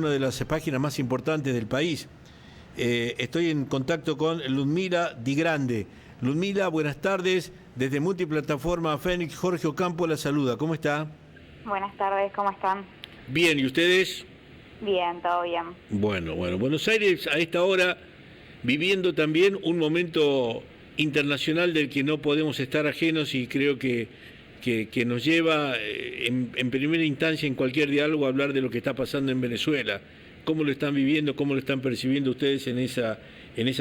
una de las páginas más importantes del país. Estoy en contacto con Ludmila Di Grande. Ludmila, buenas tardes. Desde Multiplataforma Fénix, Jorge Ocampo la saluda. ¿Cómo está? Buenas tardes, ¿cómo están? Bien, ¿y ustedes? Bien, todo bien. Bueno, Buenos Aires a esta hora viviendo también un momento internacional del que no podemos estar ajenos y creo que nos lleva en primera instancia en cualquier diálogo a hablar de lo que está pasando en Venezuela. ¿Cómo lo están viviendo, cómo lo están percibiendo ustedes en esa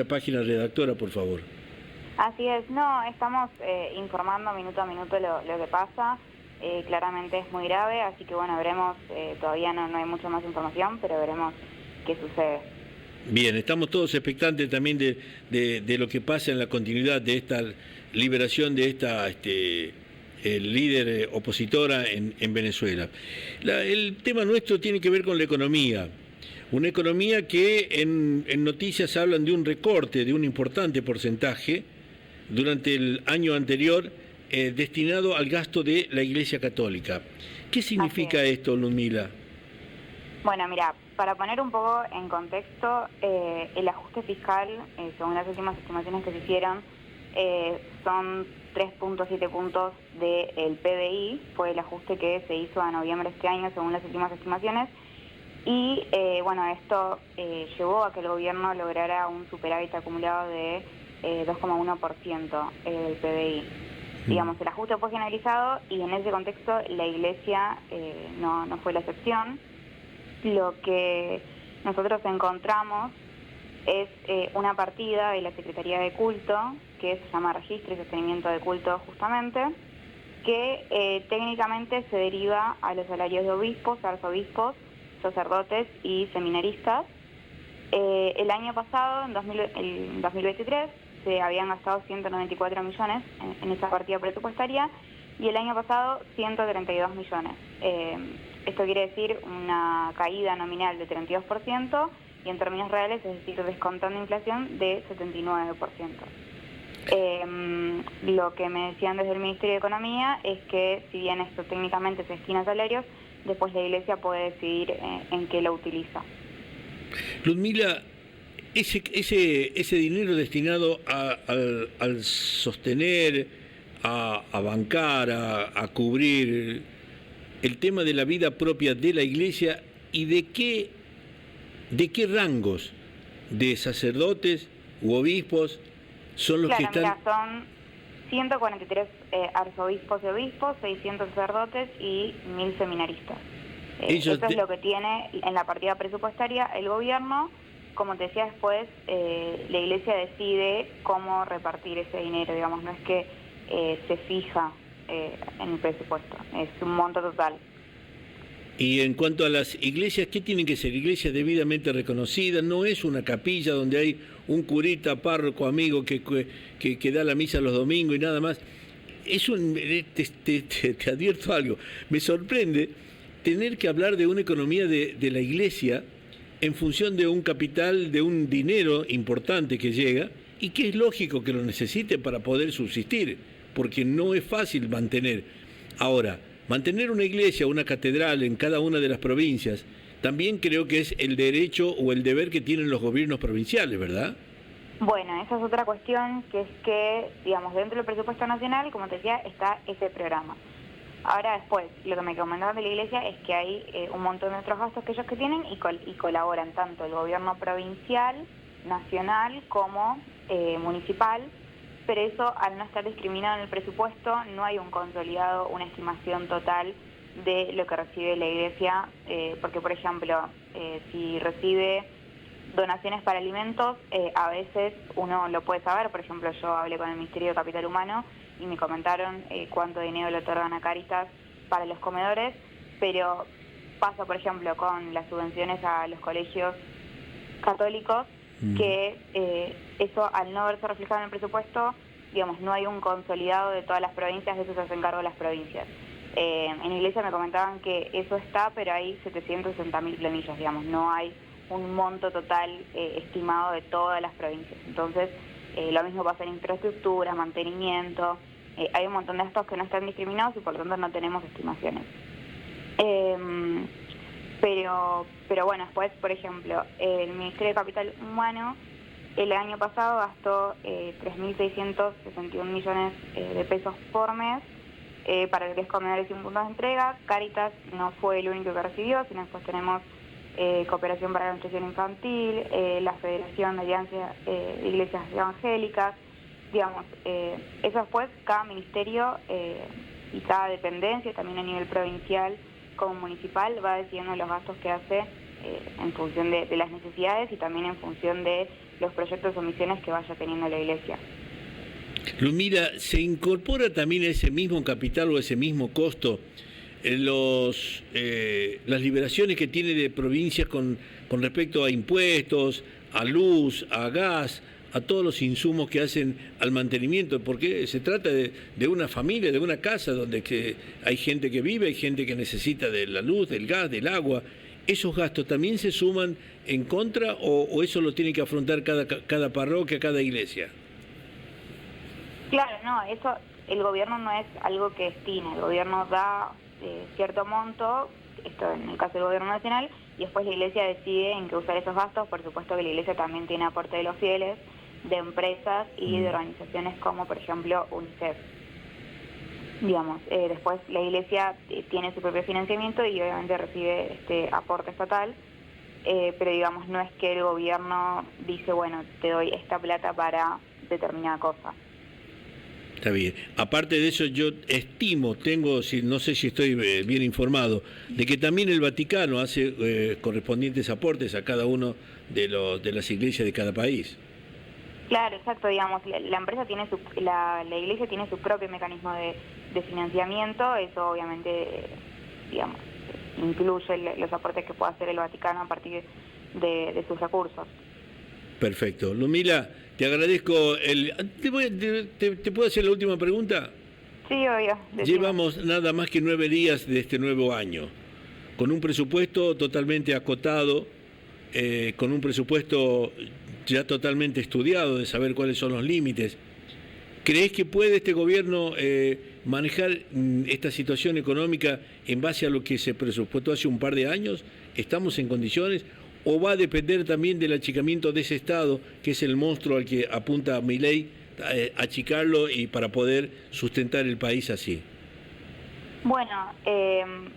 página redactora, por favor? Así es, estamos informando minuto a minuto lo que pasa. Claramente es muy grave, así que bueno, veremos, todavía no hay mucha más información, pero veremos qué sucede. Bien, estamos todos expectantes también de lo que pasa en la continuidad de esta liberación de esta líder opositora en Venezuela. El tema nuestro tiene que ver con la economía. Una economía que en noticias hablan de un recorte de un importante porcentaje durante el año anterior destinado al gasto de la Iglesia Católica. ¿Qué significa esto, Ludmila? Bueno, mira, para poner un poco en contexto, el ajuste fiscal, según las últimas estimaciones que se hicieron, son 3.7 puntos del PBI, fue el ajuste que se hizo a noviembre de este año, según las últimas estimaciones, y esto llevó a que el gobierno lograra un superávit acumulado de 2,1% del PBI. Digamos, el ajuste fue generalizado y en ese contexto la Iglesia no fue la excepción. Lo que nosotros encontramos es una partida de la Secretaría de Culto, que se llama Registro y Sostenimiento de Culto justamente, que técnicamente se deriva a los salarios de obispos, arzobispos, sacerdotes y seminaristas. El año pasado, en 2023, se habían gastado 194 millones en esa partida presupuestaria y el año pasado 132 millones. Esto quiere decir una caída nominal de 32% y en términos reales, es decir, descontando inflación, de 79%. Lo que me decían desde el Ministerio de Economía es que si bien esto técnicamente se destina a salarios, después la Iglesia puede decidir en qué lo utiliza. Ludmila, ese dinero destinado al sostener, a bancar, a cubrir el tema de la vida propia de la Iglesia y de qué rangos de sacerdotes u obispos son los que están... Mira, son 143 arzobispos y obispos, 600 sacerdotes y 1000 seminaristas. Eso es lo que tiene en la partida presupuestaria el gobierno. Como te decía después, la Iglesia decide cómo repartir ese dinero, digamos, no es que se fija en el presupuesto, es un monto total. Y en cuanto a las iglesias, ¿qué tienen que ser? Iglesias debidamente reconocidas, no es una capilla donde hay un curita, párroco, amigo que da la misa los domingos y nada más. Te advierto algo, me sorprende tener que hablar de una economía de la Iglesia en función de un capital, de un dinero importante que llega y que es lógico que lo necesite para poder subsistir, porque no es fácil mantener. Ahora, mantener una iglesia, una catedral en cada una de las provincias, también creo que es el derecho o el deber que tienen los gobiernos provinciales, ¿verdad? Bueno, esa es otra cuestión, que es que, digamos, dentro del presupuesto nacional, como te decía, está ese programa. Ahora después, lo que me comentaban de la Iglesia es que hay un montón de otros gastos que ellos que tienen y colaboran tanto el gobierno provincial, nacional como municipal, pero eso al no estar discriminado en el presupuesto no hay un consolidado, una estimación total de lo que recibe la Iglesia, porque por ejemplo, si recibe donaciones para alimentos, a veces uno lo puede saber. Por ejemplo, yo hablé con el Ministerio de Capital Humano y me comentaron cuánto dinero le otorgan a Cáritas para los comedores, pero pasa, por ejemplo, con las subvenciones a los colegios católicos, que eso al no verse reflejado en el presupuesto, digamos, no hay un consolidado de todas las provincias, de eso se hacen cargo las provincias. En la Iglesia me comentaban que eso está, pero hay 760.000 planillas, digamos, no hay un monto total estimado de todas las provincias. Entonces, lo mismo pasa en infraestructura, mantenimiento, hay un montón de estos que no están discriminados y por lo tanto no tenemos estimaciones. Pero bueno, después, por ejemplo, el Ministerio de Capital Humano el año pasado gastó 3.661 millones de pesos por mes para lo que es comedores y puntos de entrega. Cáritas no fue el único que recibió, sino después tenemos Cooperación para la Nutrición Infantil, la Federación de Alianzas de Iglesias Evangélicas, digamos, eso después cada ministerio y cada dependencia, también a nivel provincial como municipal, va decidiendo los gastos que hace en función de las necesidades y también en función de los proyectos o misiones que vaya teniendo la iglesia. Lumira, ¿se incorpora también ese mismo capital o ese mismo costo las liberaciones que tiene de provincias con respecto a impuestos, a luz, a gas, a todos los insumos que hacen al mantenimiento? Porque se trata de una familia, de una casa donde hay gente que vive, hay gente que necesita de la luz, del gas, del agua. ¿Esos gastos también se suman en contra o eso lo tiene que afrontar cada parroquia, cada iglesia? Claro, no, eso el gobierno no es algo que destine, el gobierno da cierto monto, esto en el caso del gobierno nacional, y después la iglesia decide en qué usar esos gastos. Por supuesto que la iglesia también tiene aporte de los fieles, de empresas y de organizaciones como por ejemplo UNICEF. Digamos, después la iglesia tiene su propio financiamiento y obviamente recibe este aporte estatal, pero digamos no es que el gobierno dice, bueno, te doy esta plata para determinada cosa. Está bien. Aparte de eso, yo estimo, no sé si estoy bien informado, de que también el Vaticano hace correspondientes aportes a cada uno de las iglesias de cada país. Claro, exacto, digamos, la empresa tiene la iglesia tiene su propio mecanismo de financiamiento, eso obviamente, digamos, incluye los aportes que pueda hacer el Vaticano a partir de sus recursos. Perfecto. Lumila, te agradezco. ¿Te puedo hacer la última pregunta? Sí, obvio. Decime. Llevamos nada más que 9 días de este nuevo año, con un presupuesto totalmente acotado, con un presupuesto ya totalmente estudiado de saber cuáles son los límites. ¿Crees que puede este gobierno manejar esta situación económica en base a lo que se presupuestó hace un par de años? ¿Estamos en condiciones? ¿O va a depender también del achicamiento de ese Estado, que es el monstruo al que apunta Milei, achicarlo y para poder sustentar el país así? Bueno,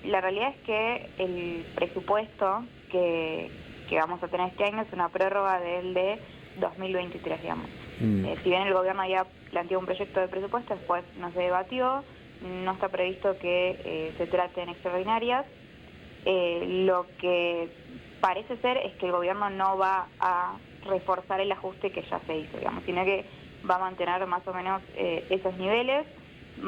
la realidad es que el presupuesto que vamos a tener este año es una prórroga del de 2023, digamos. Si bien el gobierno ya planteó un proyecto de presupuesto, después no se debatió, no está previsto que se traten extraordinarias. Lo que parece ser es que el gobierno no va a reforzar el ajuste que ya se hizo, digamos, sino que va a mantener más o menos esos niveles.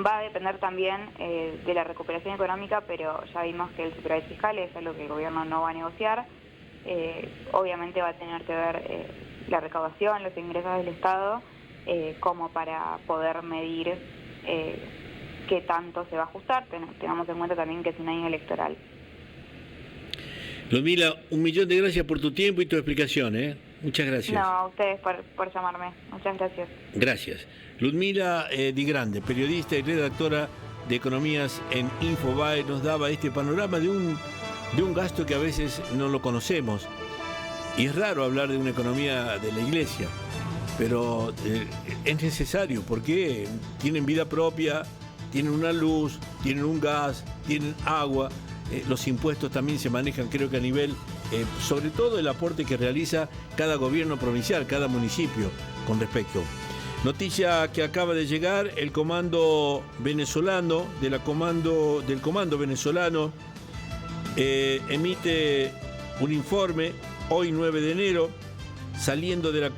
Va a depender también de la recuperación económica, pero ya vimos que el superávit fiscal es algo que el gobierno no va a negociar. Obviamente va a tener que ver la recaudación, los ingresos del Estado, como para poder medir qué tanto se va a ajustar. Tengamos en cuenta también que es un año electoral. Lumila, 1.000.000 de gracias por tu tiempo y tu explicación, Muchas gracias. No, a ustedes por llamarme. Muchas gracias. Gracias. Ludmila Di Grande, periodista y redactora de Economías en Infobae, nos daba este panorama de un gasto que a veces no lo conocemos. Y es raro hablar de una economía de la iglesia, pero es necesario porque tienen vida propia, tienen una luz, tienen un gas, tienen agua. Los impuestos también se manejan, creo que a nivel, sobre todo el aporte que realiza cada gobierno provincial, cada municipio con respecto. Noticia que acaba de llegar, el comando venezolano, del comando venezolano, emite un informe hoy 9 de enero, saliendo de la